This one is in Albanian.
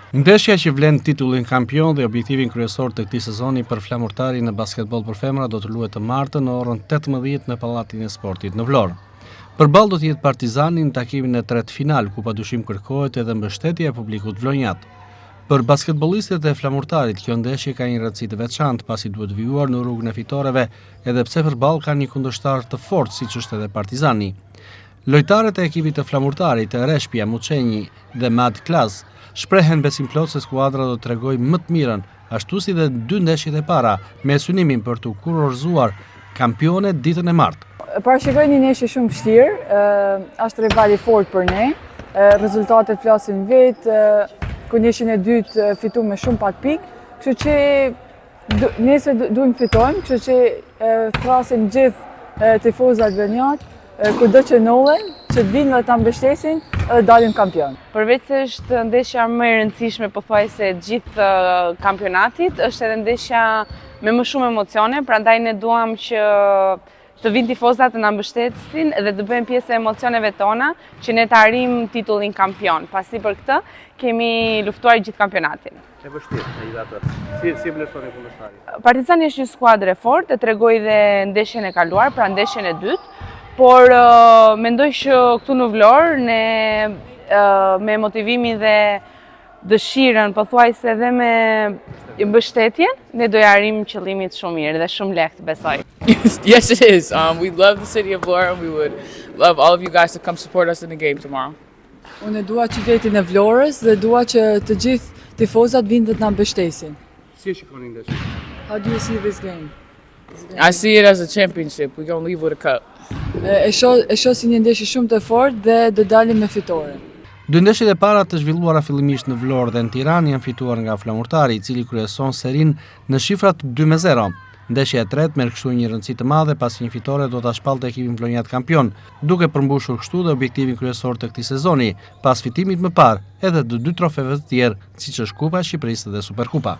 Ndeshja që vlen titullin kampion dhe objektivin kryesor të këtij sezoni për flamurtarin në basketbol për femra do të luhet të martën në orën 18 në Pallatin e Sportit në Vlorë. Përballë do të jetë Partizani në takimin e tretë final, ku padyshim kërkohet edhe mbështetja e publikut vlonjat. Për basketbollistët e flamurtarit, kjo ndeshje ka një rëndësi të veçantë, pasi duhet vijuar në rrugën e fitoreve, edhe pse përballë kanë një kundërshtar të fortë siç është edhe Partizani. Lojtarët e ekipit të flamurtarit, Reshpia, Muçenji dhe Mad Klas, shprehen besim plot se skuadra do të tregojë më të mirën, ashtu si dhe dy ndeshjet e para, me synimin për të kurorzuar kampione ditën e martë. Parashikoj një ndeshje shumë vështirë, është rival i fortë për ne. Rezultatet flasin vetë, ku ndeshjen e dytë fitu me shumë pak pikë, kështu që nëse duhem fitojmë, kështu që thrasim gjithë tifozat vlonjat, kudo që nollen, që të vinë dhe ta mbështesin dhe dalim kampion. Përveç se është ndeshja më e rëndësishme pothuajse gjithë kampionatit, është edhe ndeshja me më shumë emocione, prandaj ne duam që të vinë tifozat të na mbështesin dhe të bëjmë pjesë e emocioneve tona që ne të arrijmë titullin kampion. Pasi për këtë kemi luftuar gjithë kampionatin. E vështirë në gjithë si vlerësoni kundërshtarin? Partizani është një skuadër e fortë, e tregoi dhe ndeshjen e kaluar, pra ndeshjen e dytë. Por mendoj që këtu në Vlorë, ne me motivimin dhe dëshirën, pothuajse dhe me mbështetjen, ne do arrijmë qëllimin shumë mirë dhe shumë lehtë, besoj. Yes, it is. We love the city of Vlorë and we would love all of you guys to come support us in the game tomorrow. Unë dua qytetin e Vlorës dhe dua që të gjithë tifozat vinë dhe të na mbështesin. Si e shikoni ndeshjen? How do you see this game? I see it as a championship. We're going to leave with a cup. E shoh si një ndeshje shumë të fortë dhe do dalim me fitore. Dy ndeshjet e para të zhvilluara fillimisht në Vlorë dhe në Tiranë janë fituar nga Flamurtari, i cili kryeson serinë në shifrat 2-0. Ndeshja e tretë merr kështu një rëndësi të madhe pasi një fitore do ta shpallte ekipin vlonjat kampion, duke përmbushur kështu dhe objektivin kryesor të këtij sezoni, pas fitimit më parë edhe të dy trofeve të tjerë, siç është Kupa e Shqipërisë dhe Superkupa.